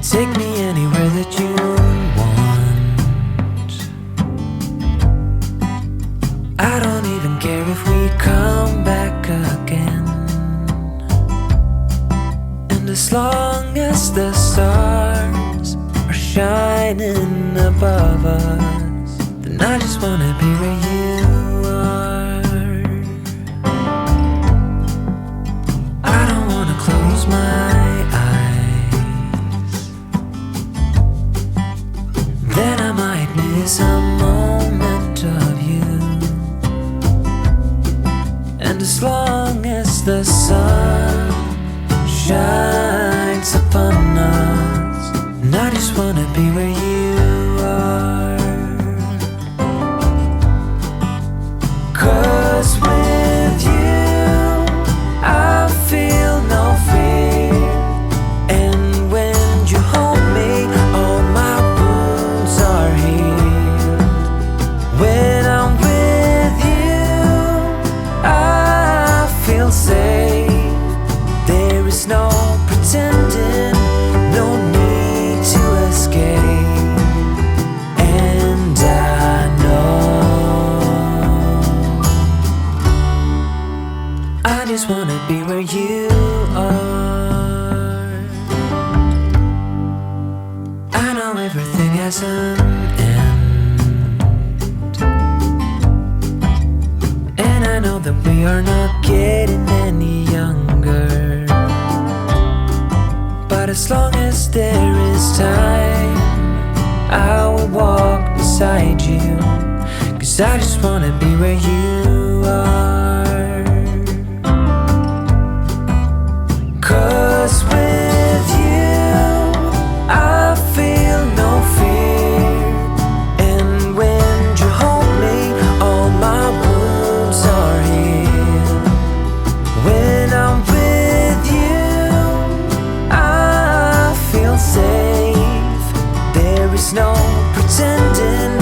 Take me anywhere that you want. I don't even care if we come back again. And as long as the stars are shining above us, then I just wanna be where you are. I don't wanna close my then I might miss a moment of you. And as long as the sun shines upon us, and I just wanna be where you are. 'Cause with you I feel no fear. And when you hold me, all my wounds are healed. When I'm with you, I feel safe. There is no pretending, no need to escape. And I know I just wanna be where you are. I know everything has an end, and I know that we are not getting any younger. But as long as there is time, I will walk beside you. 'Cause I just wanna be where you are. 'Cause with you I feel no fear. And when you hold me, all my wounds are healed. When I'm with you, I feel safe. There is no pretending,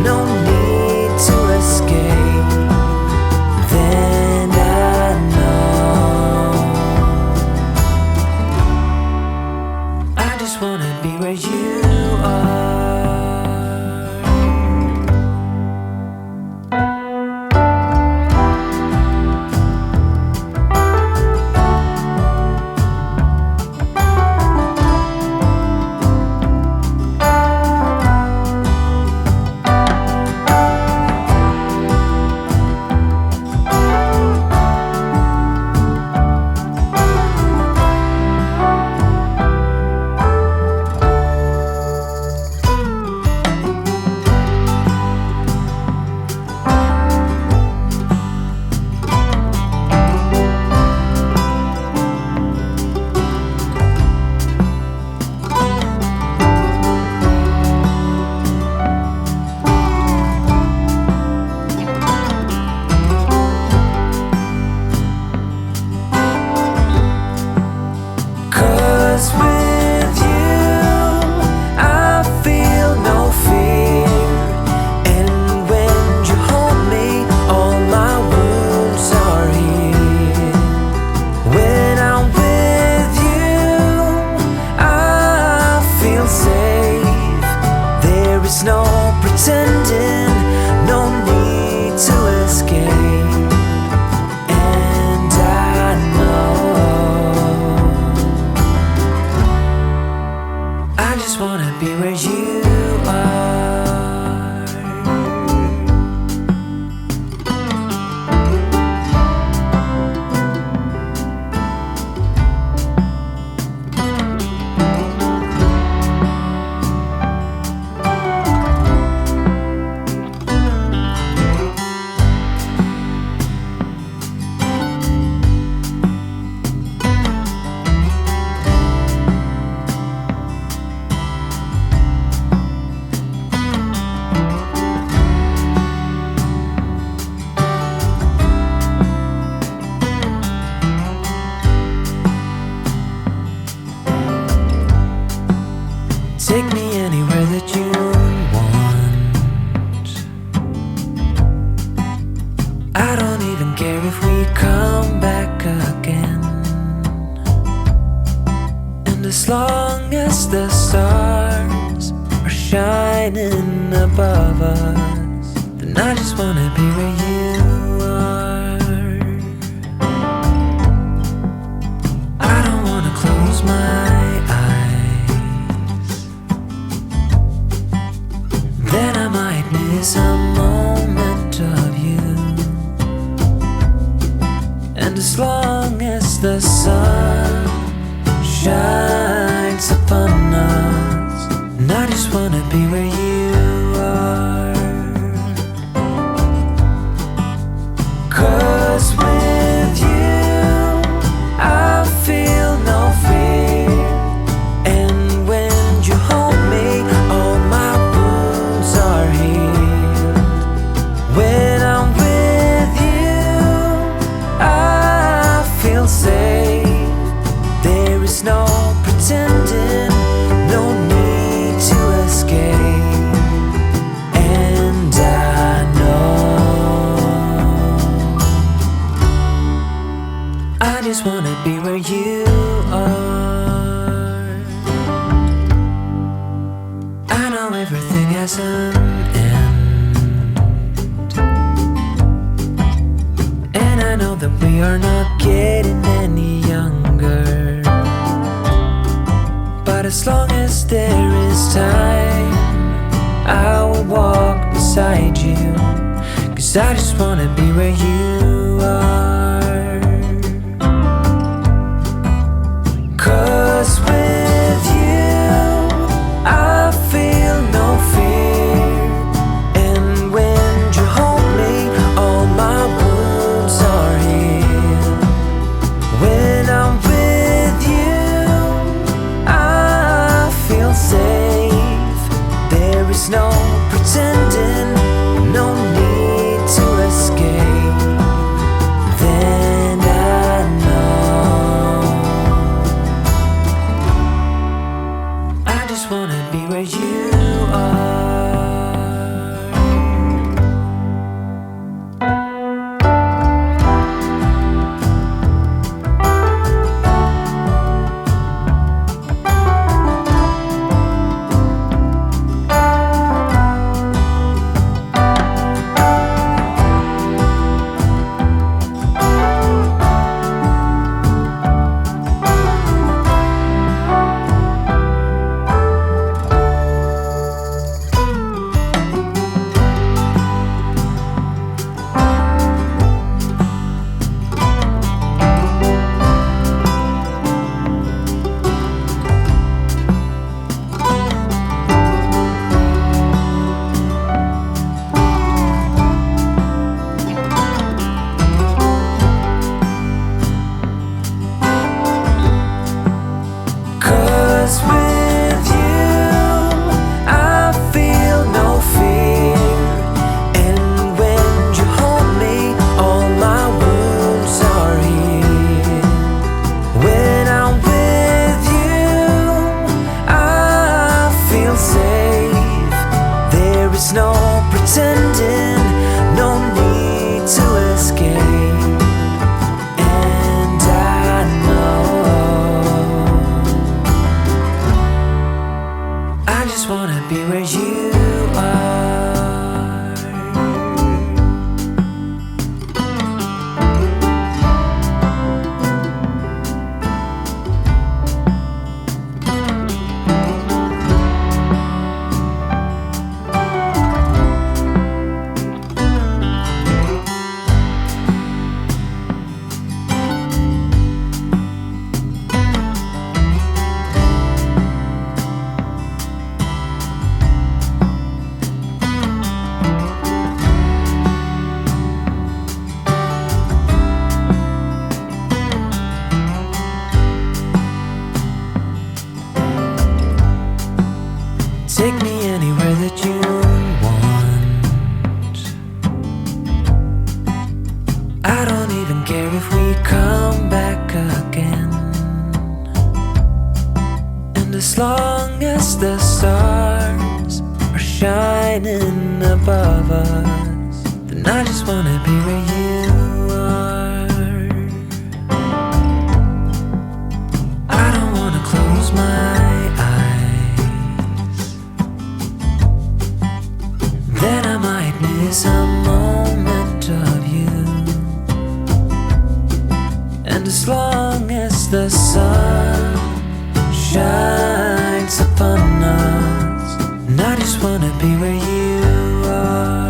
no need to escape. Then care if we come back again. And as long as the stars are shining above us, then I just wanna be where you are. I don't wanna close my eyes, then I might miss a moment of you. And as long as the sun shines upon us, and I just wanna be where you are. 'Cause with you I feel no fear, and when you hold me all my wounds are healed. When I'm with you I feel safe. There is no pretending, no need to escape. And I know I just wanna be where you are. I know everything has an end, and I know that we are not getting any younger. But as long as there is time, I will walk beside you. 'Cause I just wanna be where you are. 'Cause with you I feel no fear, and when you hold me all my wounds are healed. When I'm with you I feel safe. There is no pretending, no need to escape. Then I know I just wanna be where you are. There's no pretending, no need to escape. And I know I just wanna be where you are. Take me anywhere that you want. I don't even care if we come back again. And as long as the stars are shining above us, then I just wanna be where you are. some moment of you. And as long as the sun shines upon us, and I just wanna be where you are.